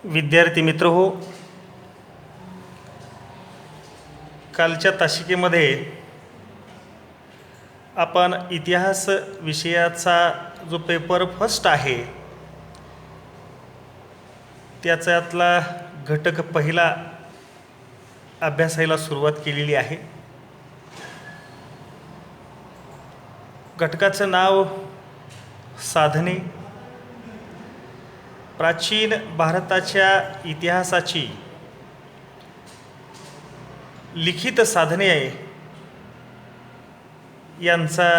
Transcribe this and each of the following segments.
विद्यार्थी मित्र हो, कालच्या तासिकेमध्ये आपण इतिहास विषयाचा जो पेपर फर्स्ट आहे त्याच्यातला घटक पहिला अभ्यासायला सुरुवात केलेली आहे. घटकाचं नाव साधने. प्राचीन भारताच्या इतिहासाची लिखित साधने यांचा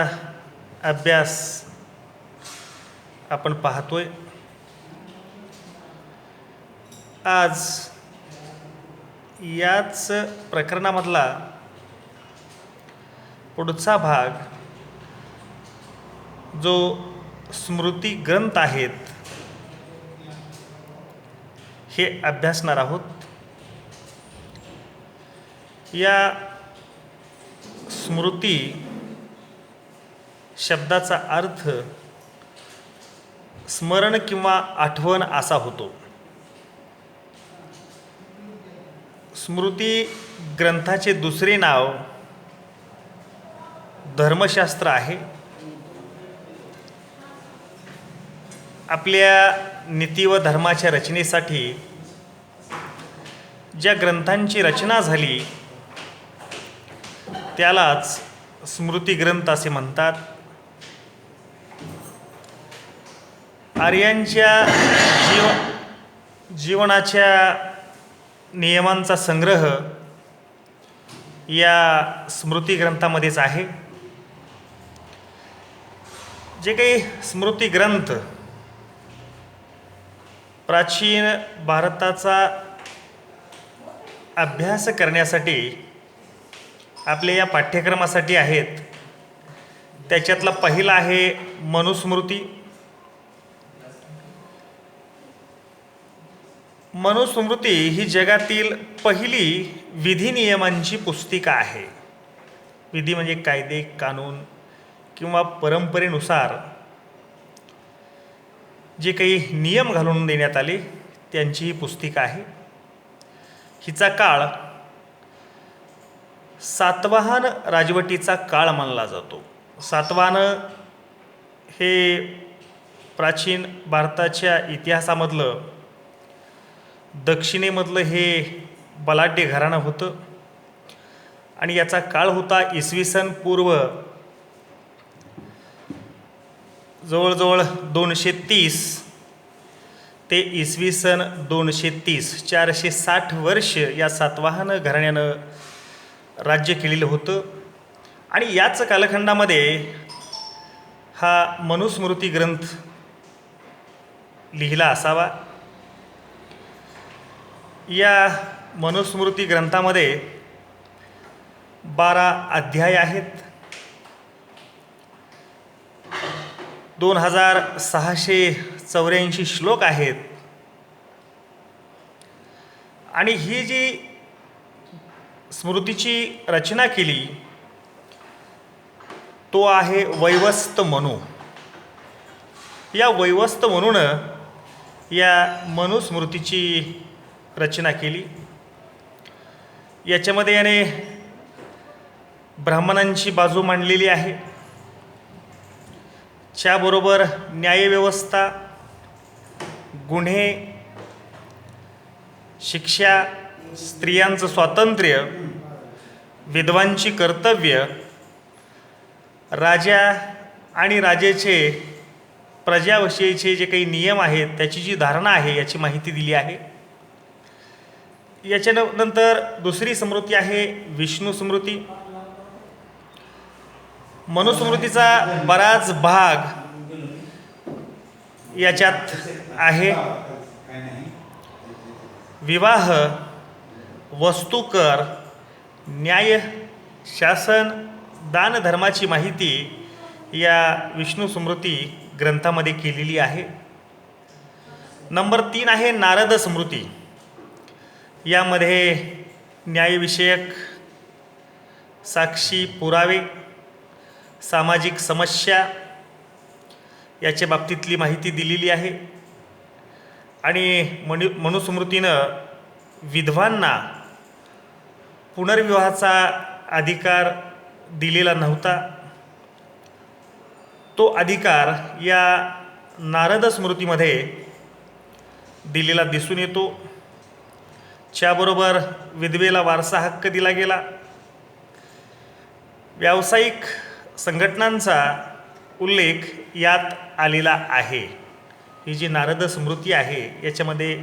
अभ्यास आपण पाहतोय. आज याच प्रकरणामधला पुढचा भाग जो स्मृती ग्रंथ आहेत हे अभ्यासणार आहोत. या स्मृती शब्दाचा अर्थ स्मरण किंवा आठवण असा होतो. स्मृती ग्रंथाचे दुसरे नाव धर्मशास्त्र आहे. आपल्या नीती व धर्माच्या रचनेसाठी ज्या ग्रंथांची रचना झाली त्यालाच स्मृती ग्रंथ असे म्हणतात. आर्यांच्या जीवनाच्या नियमांचा संग्रह या स्मृती ग्रंथामध्येच आहे. जे काही स्मृती ग्रंथ प्राचीन भारताचा अभ्यास करण्यासाठी आपल्या या पाठ्यक्रमासाठी आहेत त्याच्यातला पहिला आहे मनुस्मृती. मनुस्मृती ही जगातील पहिली विधी नियमांची पुस्तिका आहे. विधी म्हणजे कायदे कानून किंवा परंपरेनुसार जे काही नियम घालून देण्यात आले त्यांची ही पुस्तिका आहे. हिचा काळ सातवाहन राजवटीचा काळ मानला जातो. सातवाहन हे प्राचीन भारताच्या इतिहासामधलं दक्षिणेमधलं हे बलाढ्य घराणं होतं आणि याचा काळ होता इसवी सन पूर्व जवळजवळ 230 ते इसवी सन 230 460 वर्ष या सातवाहन घराण्यानं राज्य केलेलं होतं. आणि याच कालखंडामध्ये हा मनुस्मृती ग्रंथ लिहिला असावा. या मनुस्मृती ग्रंथामध्ये 12 अध्याय आहेत. 2684 श्लोक आहेत. आणि ही जी स्मृतीची रचना केली तो आहे वैवस्त मनु. या वैवस्त मनुनं या मनुस्मृतीची रचना केली. याच्यामध्ये याने ब्राह्मणांची बाजू मांडलेली आहे. त्याबरोबर न्यायव्यवस्था, गुन्हे, शिक्षा, स्त्रियांचं स्वातंत्र्य, विधवांची कर्तव्य, राजा आणि राजेचे प्रजाविषयीचे जे काही नियम आहेत त्याची जी धारणा आहे याची माहिती दिली आहे. याच्यानंतर दुसरी स्मृती आहे विष्णू स्मृती. मनुस्मृतीचा बराच भाग याच्यात आहे. विवाह, वस्तुकर, न्याय, शासन, दान धर्माची माहिती या विष्णू स्मृती ग्रंथामध्ये केलेली आहे. नंबर 3 आहे नारद स्मृती. यामध्ये न्यायविषयक साक्षी पुरावे, सामाजिक समस्या याच्या बाबतीतली माहिती दिलेली आहे. आणि मनुस्मृतीनं विधवांना पुनर्विवाहाचा अधिकार दिलेला नव्हता. तो अधिकार या नारद स्मृतीमध्ये दिलेला दिसून येतो. त्याबरोबर विधवेला वारसा हक्क दिला गेला. व्यावसायिक संघटनांचा उल्लेख यात आलेला आहे. ही जी नारद स्मृती आहे याच्यामध्ये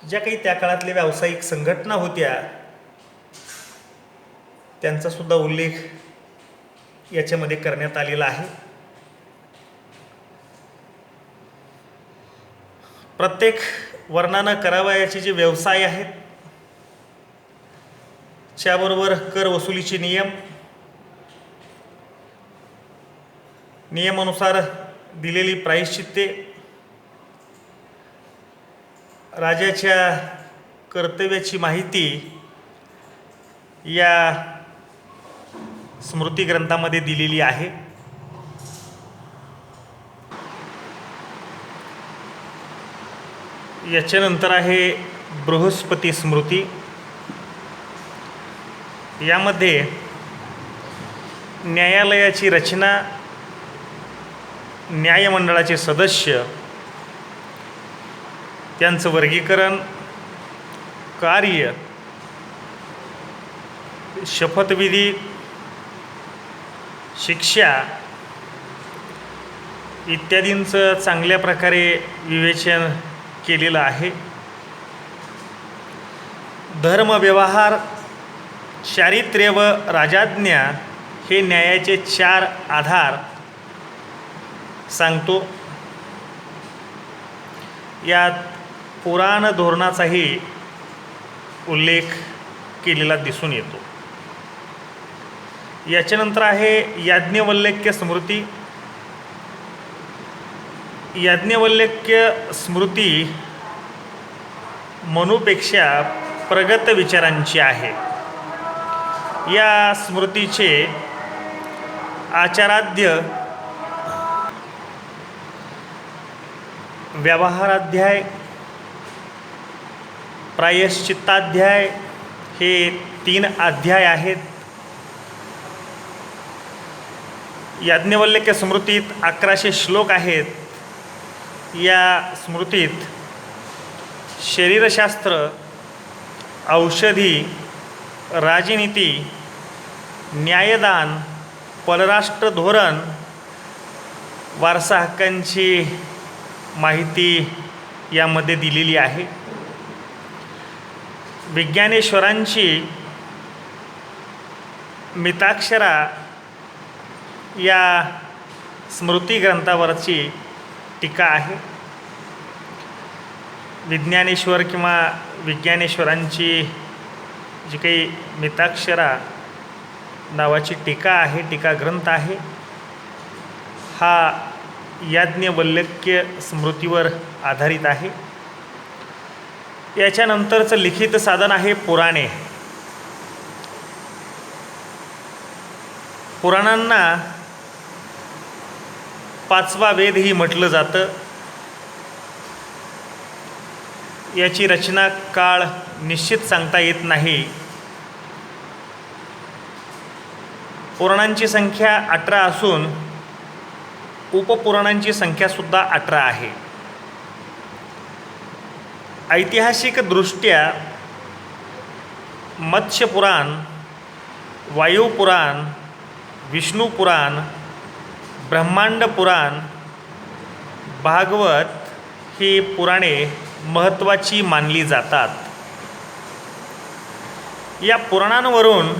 ज्या काही त्या काळातल्या व्यावसायिक संघटना होत्या त्यांचासुद्धा उल्लेख याच्यामध्ये करण्यात आलेला आहे. प्रत्येक वर्णानं करावयाचे जे व्यवसाय आहेत त्याबरोबर कर वसुलीचे नियमानुसार दिलेली प्रायश्चित्ते, राजाच्या कर्तव्याची माहिती या स्मृती ग्रंथामध्ये दिलेली आहे. याच्यानंतर आहे बृहस्पती स्मृती. यामध्ये न्यायालयाची रचना, न्यायमंडळाचे सदस्य, त्यांचं वर्गीकरण, कार्य, शपथविधी, शिक्षा इत्यादींचं चांगल्या प्रकारे विवेचन केलेलं आहे. धर्मव्यवहार, चारित्र्य व राजाज्ञा हे न्यायाचे 4 आधार सांगतो. यात पुराण धोरणाचाही उल्लेख केलेला दिसून येतो. याच्यानंतर आहे याज्ञवल्क्य स्मृती. याज्ञवल्क्य स्मृती मनुपेक्षा प्रगत विचारांची आहे. या स्मृतीचे आचाराध्याय, व्यवहाराध्याय, प्रायश्चित्ताध्याय हे 3 अध्याय आहेत. याज्ञवल्क्य स्मृतीत 1100 श्लोक आहेत. या स्मृतीत शरीरशास्त्र, औषधी, राजनीती, न्यायदान, परराष्ट्र धोरण, वारसा हक्कांची माहिती यामध्ये दिलेली आहे. विज्ञानेश्वरांची मिताक्षरा या स्मृती ग्रंथावरची टीका आहे. विज्ञानेश्वर किंवा विज्ञानेश्वरांची जी काही मिताक्षरा नावाची टीका आहे, टीका ग्रंथ आहे, हा याज्ञवल्क्य स्मृतीवर आधारित आहे. याच्यानंतरचं लिखित साधन आहे पुराणे. पुराणांना 5वा वेदही म्हटलं जातं. याची रचना काळ निश्चित सांगता येत नाही. पुराणांची संख्या 18 असून उपपुराणांची संख्यासुद्धा 18 आहे. ऐतिहासिकदृष्ट्या मत्स्यपुराण, वायुपुराण, विष्णुपुराण, ब्रह्मांड पुराण, भागवत ही पुराणे महत्त्वाची मानली जातात. या पुराणांवरून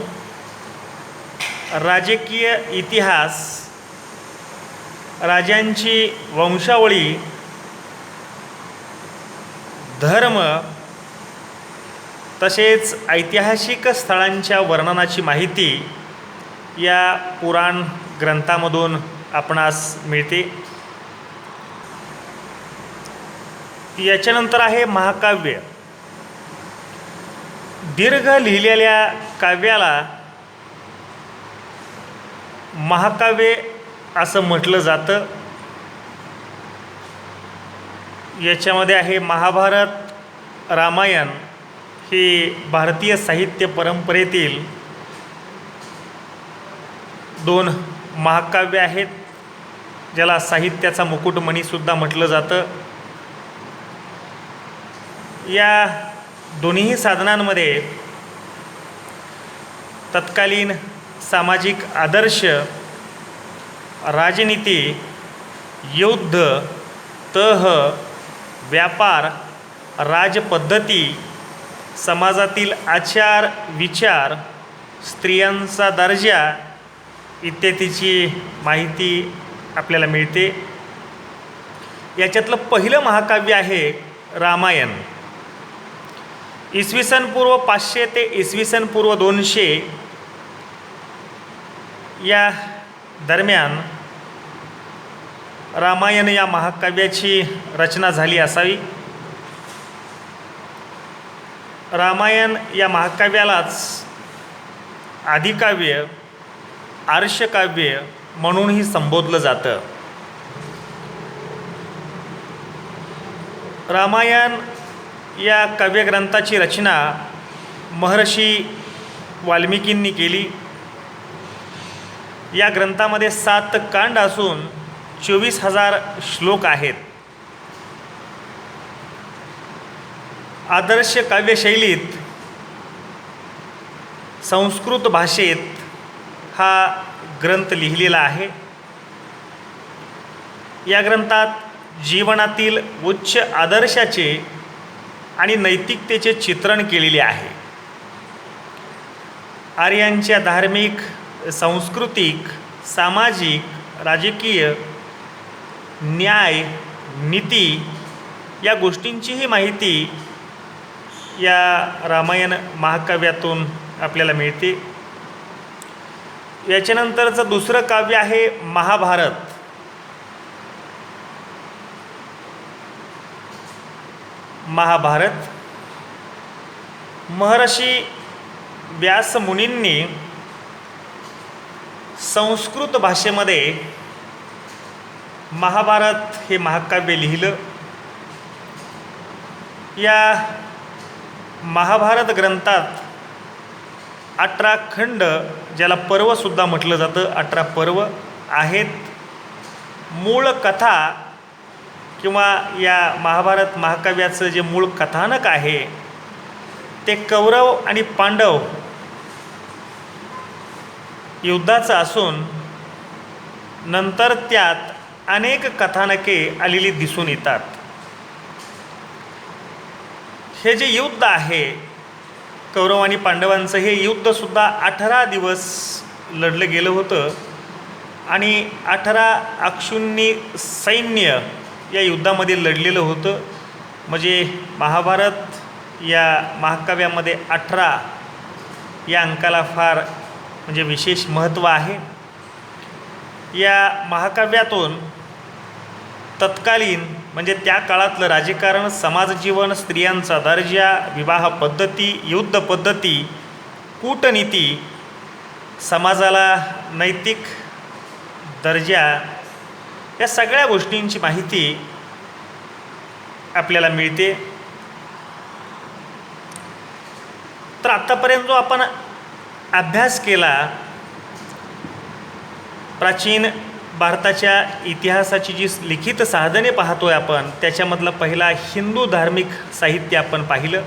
राजकीय इतिहास, राजांची वंशावळी, धर्म तसेच ऐतिहासिक स्थळांच्या वर्णनाची माहिती या पुराण ग्रंथामधून आपणास मिळते. याच्यानंतर आहे महाकाव्य. दीर्घ लिहिलेल्या काव्याला महाकाव्य असं म्हटलं जातं. याच्यामध्ये आहे महाभारत, रामायण ही भारतीय साहित्य परंपरेतील दोन महाकाव्य आहेत, ज्याला साहित्याचा मुकुटमणीसुद्धा म्हटलं जातं. या दोन्ही साधनांमध्ये तत्कालीन सामाजिक आदर्श, राजनीती, युद्ध, तह, व्यापार, राजपद्धती, समाजातील आचार विचार, स्त्रियांचा दर्जा इत्यादीची माहिती आपल्याला मिळते. याच्यातलं पहिलं महाकाव्य आहे रामायण. इसवी सन पूर्व 500 ते इसवी सन पूर्व 200 या दरम्यान रामायण या महाकाव्याची रचना झाली असावी. रामायण या महाकाव्यालाच आदिकाव्य, आर्षकाव्य म्हणूनही संबोधलं जातं. रामायण या काव्यग्रंथाची रचना महर्षी वाल्मिकींनी केली. या ग्रंथामध्ये 7 कांड असून 24,000 श्लोक आहेत. आदर्श काव्यशैलीत संस्कृत भाषेत हा ग्रंथ लिहिलेला आहे. या ग्रंथात जीवनातील उच्च आदर्शाचे आणि नैतिकतेचे चित्रण केलेले आहे. आर्यांच्या धार्मिक, सांस्कृतिक, सामाजिक, राजकीय, न्याय, नीती या गोष्टींचीही माहिती या रामायण महाकाव्यातून आपल्याला मिळते. याच्यानंतरचं दुसरं काव्य आहे महाभारत. महाभारत महर्षी व्यास मुनींनी संस्कृत भाषेमध्ये महाभारत हे महाकाव्य लिहिलं. या महाभारत ग्रंथात 18 खंड, ज्याला पर्वसुद्धा म्हटलं जातं, 18 पर्व आहेत. मूळ कथा किंवा या महाभारत महाकाव्याचं जे मूळ कथानक आहे ते कौरव आणि पांडव युद्धाचं असून नंतर त्यात अनेक कथानके आलेली दिसून येतात. हे जे युद्ध आहे कौरव आणि पांडवांचं, हे युद्धसुद्धा 18 दिवस लढलं गेलं होतं आणि 18 अक्षुण्णी सैन्य या युद्धामध्ये लढलेलं होतं. म्हणजे महाभारत या महाकाव्यामध्ये 18 या अंकाला फार म्हणजे विशेष महत्त्व आहे. या महाकाव्यातून तत्कालीन म्हणजे त्या काळातलं राजकारण, समाजजीवन, स्त्रियांचा दर्जा, विवाह पद्धती, युद्ध पद्धती, कूटनीती, समाजाला नैतिक दर्जा या सगळ्या गोष्टींची माहिती आपल्याला मिळते. तर आत्तापर्यंत जो आपण अभ्यास केला प्राचीन भारताच्या इतिहासाची जी लिखित साधने पाहतोय आपण, त्याच्यामधला पहिला हिंदू धार्मिक साहित्य आपण पाहिलं.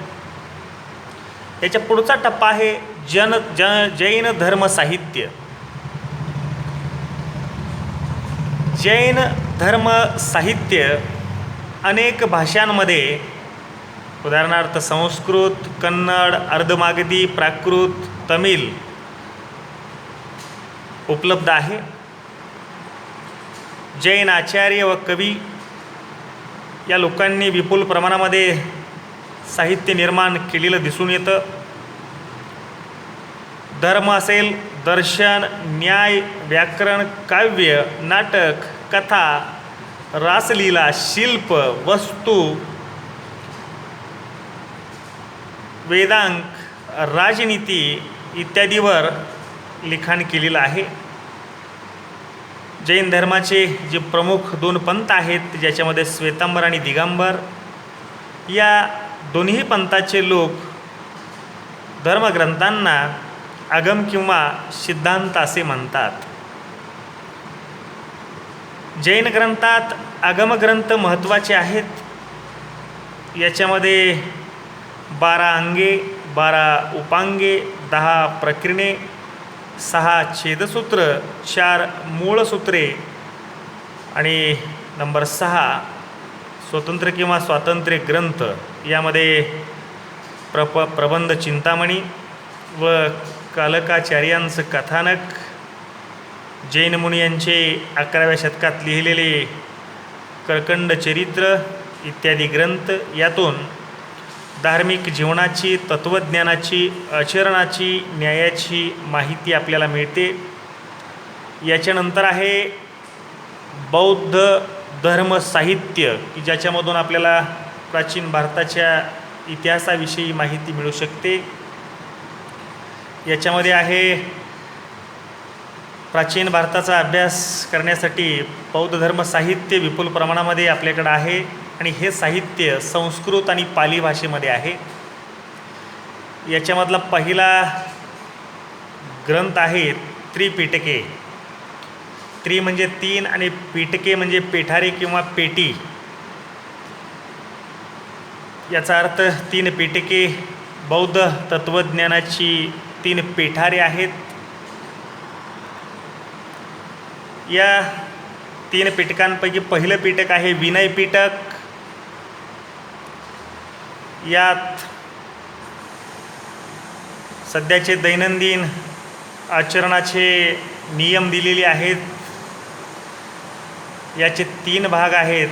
याच्या पुढचा टप्पा आहे जैन धर्म साहित्य. जैन धर्म साहित्य अनेक भाषांमध्ये, उदाहरणार्थ संस्कृत, कन्नड, अर्धमागधी, प्राकृत, तमिळ उपलब्ध आहे. जैन आचार्य व कवी या लोकांनी विपुल प्रमाणामध्ये साहित्य निर्माण केलेलं दिसून येतं. धर्म असेल, दर्शन, न्याय, व्याकरण, काव्य, नाटक, कथा, रासलीला, शिल्प, वस्तू, वेदांक, राजनीती इत्यादीवर लिखाण केलेलं आहे. जैन धर्माचे जे प्रमुख 2 पंथ आहेत ज्याच्यामध्ये श्वेतांबर आणि दिगंबर, या दोन्ही पंथाचे लोक धर्मग्रंथांना आगम किंवा सिद्धांत असे म्हणतात. जैन ग्रंथात आगमग्रंथ महत्त्वाचे आहेत. याच्यामध्ये 12 अंगे, 12 उपांगे, 10 प्रकरणे, 6 छेदसूत्र, 4 मूळसूत्रे आणि नंबर 6 स्वतंत्र किंवा स्वातंत्र्य ग्रंथ. यामध्ये प्रबंध चिंतामणी व कालकाचार्यांचं कथानक, जैन मुनी यांचे 11व्या शतकात लिहिलेले कळकंड चरित्र इत्यादी ग्रंथ, यातून धार्मिक जीवनाची, तत्त्वज्ञानाची, आचरणाची, न्यायाची माहिती आपल्याला मिळते. याच्यानंतर आहे बौद्ध धर्म साहित्य, की ज्याच्यामधून आपल्याला प्राचीन भारताच्या इतिहासाविषयी माहिती मिळू शकते. याच्यामध्ये आहे प्राचीन भारताचा अभ्यास करण्यासाठी बौद्ध धर्म साहित्य विपुल प्रमाणामध्ये आपल्याकडे आहे आणि हे साहित्य संस्कृत आणि पाली भाषेमध्ये आहे. याच्यामधला पहिला ग्रंथ आहे त्रिपिटके. त्रि म्हणजे 3 आणि पिटके म्हणजे पेठारे किंवा पेटी. याचा अर्थ 3 पिटके बौद्ध तत्त्वज्ञानाची 3 पेठारे आहेत. या 3 पिटकांपैकी पहिलं पिटक आहे विनय पिटक. यात सध्याचे दैनंदिन आचरणाचे नियम दिलेले आहेत. याचे 3 भाग आहेत.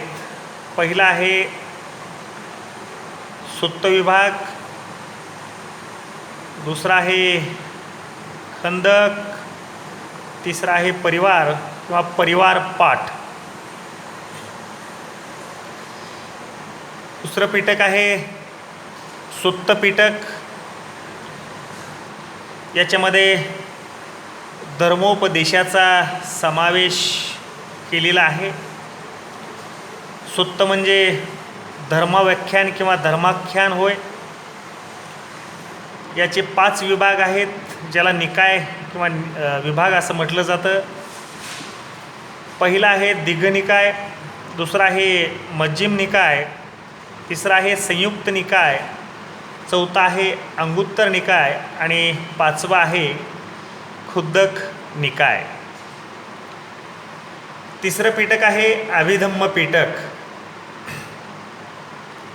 पहिला आहे सुत्त विभाग, दुसरा आहे खंदक, तिसरा आहे परिवार किंवा परिवार पाठ. दुसरं पिटक आहे सुत्त पिटक. याच्यामध्ये धर्मोपदेशाचा समावेश केलेला आहे. सुत्त म्हणजे धर्मव्याख्यान किंवा धर्माख्यान होय. याचे 5 विभाग आहेत, ज्याला निकाय किंवा विभाग असं म्हटलं जातं. पहिला आहे दिग्गनिकाय, दुसरा आहे मज्जिम निकाय, तिसरा आहे संयुक्त निकाय, चौथा आहे अंगुत्तर निकाय आणि 5वा आहे खुद्दक निकाय. तिसरं पिटक आहे अभिधम्म पिटक.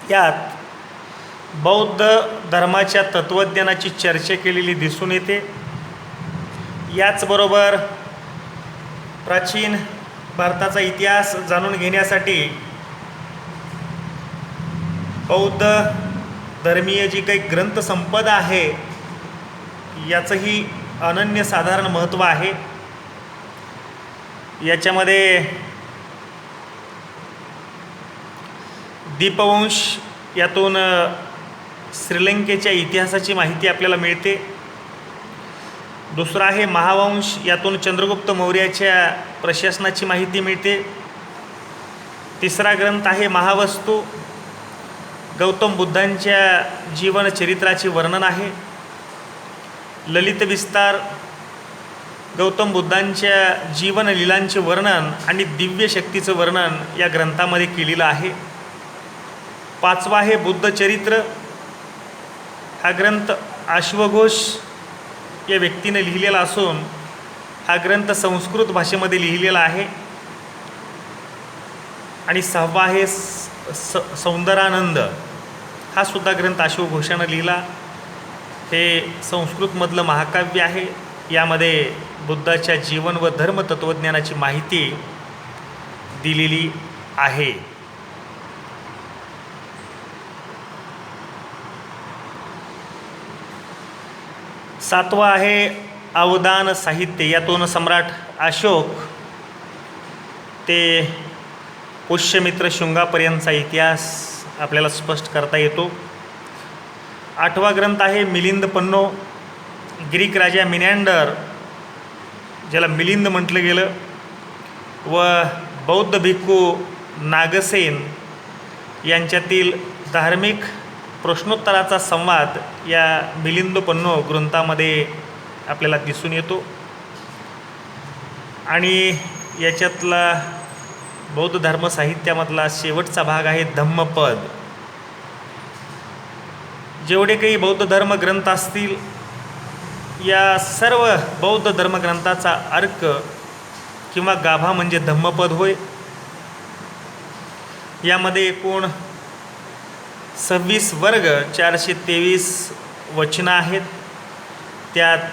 यात बौद्ध धर्माच्या तत्त्वज्ञानाची चर्चा केलेली दिसून येते. याचबरोबर प्राचीन भारताचा इतिहास जाणून घेण्यासाठी बौद्ध धर्मीय जी काही ग्रंथसंपदा आहे याचंही अनन्यसाधारण महत्त्व आहे. याच्यामध्ये दीपवंश, यातून श्रीलंकेच्या इतिहासाची माहिती आपल्याला मिळते. दुसरा आहे महावंश, यातून चंद्रगुप्त मौर्याच्या प्रशासनाची माहिती मिळते. तिसरा ग्रंथ आहे महावस्तू, गौतम बुद्धांच्या जीवनचरित्राचे वर्णन आहे. ललित विस्तार, गौतम बुद्धांच्या जीवनलीलांचे वर्णन आणि दिव्य शक्तीचं वर्णन या ग्रंथामध्ये केलेलं आहे. 5वा आहे बुद्धचरित्र. हा ग्रंथ अश्वघोष या व्यक्तीनं लिहिलेला असून हा ग्रंथ संस्कृत भाषेमध्ये लिहिलेला आहे. आणि 6वा आहे सौंदरानंद. हा सुद्धा ग्रंथ अश्वघोषानं लिहिला. हे संस्कृतमधलं महाकाव्य आहे. यामध्ये बुद्धाच्या जीवन व धर्मतत्त्वज्ञानाची माहिती दिलेली आहे. 7वा आहे अवदान साहित्य. यातून सम्राट अशोक ते पुष्यमित्र शुंगापर्यंतचा इतिहास आपल्याला स्पष्ट करता येतो. 8वा ग्रंथ आहे मिलिंद पन्नो. ग्रीक राजा मिनॅंडर, ज्याला मिलिंद म्हटलं गेलं, व बौद्ध भिक्खू नागसेन यांच्यातील धार्मिक प्रश्नोत्तराचा संवाद या मिलिंदोपन्नो ग्रंथामध्ये आपल्याला दिसून येतो. आणि याच्यातला बौद्ध धर्म साहित्यामधला शेवटचा भाग आहे धम्मपद. जेवढे काही बौद्ध धर्मग्रंथ असतील या सर्व बौद्ध धर्मग्रंथाचा अर्क किंवा गाभा म्हणजे धम्मपद होय. यामध्ये एकूण 26 वर्ग 423 वचनं आहेत. त्यात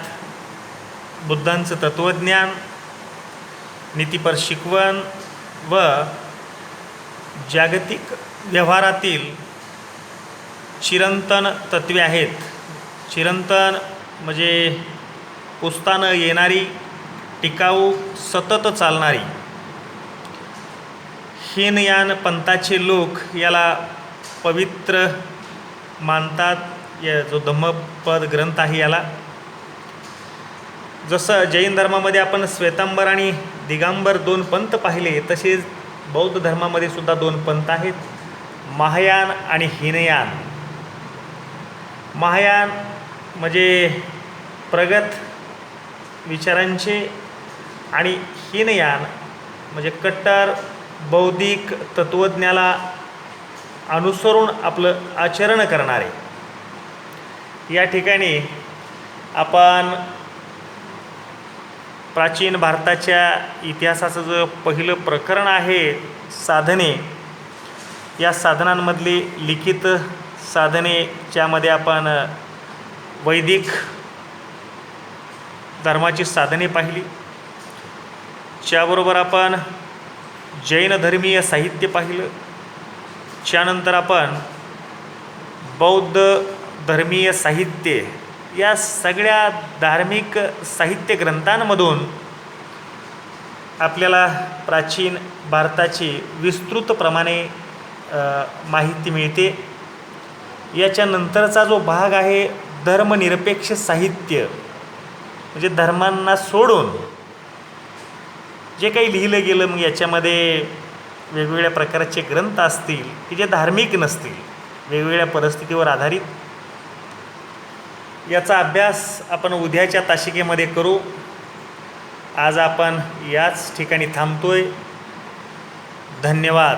बुद्धांचं तत्त्वज्ञान, नीतिपर शिकवण व जागतिक व्यवहारातील चिरंतन तत्त्वे आहेत. चिरंतन म्हणजे पुसताना येणारी, टिकाऊ, सतत चालणारी. हीनयान पंथाचे लोक याला पवित्र मानतात. या जो धम्मपद ग्रंथ आहे याला, जसं जैन धर्मामध्ये आपण श्वेतांबर आणि दिगंबर 2 पंथ पाहिले, तसेच बौद्ध धर्मामध्ये सुद्धा 2 पंथ आहेत, महायान आणि हीनयान. महायान म्हणजे प्रगत विचारांचे आणि हीनयान म्हणजे कट्टर बौद्धिक तत्त्वज्ञाला अनुसरून आपलं आचरण करणारे. या ठिकाणी आपण प्राचीन भारताच्या इतिहासाचं जो पहिलं प्रकरण आहे साधने, या साधनांमधली लिखित साधने, ज्यामध्ये आपण वैदिक धर्माची साधने पाहिली, त्याबरोबर आपण जैन धर्मीय साहित्य पाहिलं, त्यानंतर आपण बौद्ध धर्मीय साहित्य, या सगळ्या धार्मिक साहित्य ग्रंथांमधून आपल्याला प्राचीन भारताची विस्तृतप्रमाणे माहिती मिळते. याच्यानंतरचा जो भाग आहे धर्मनिरपेक्ष साहित्य, म्हणजे धर्मांना सोडून जे काही लिहिलं गेलं, मग याच्यामध्ये वेगवेगळ्या प्रकारचे ग्रंथ असतील की जे धार्मिक नसतील, वेगवेगळ्या परिस्थितीवर आधारित. याचा अभ्यास आपण उद्याच्या तासिकेमध्ये करू. आज आपण याच ठिकाणी थांबतोय. धन्यवाद.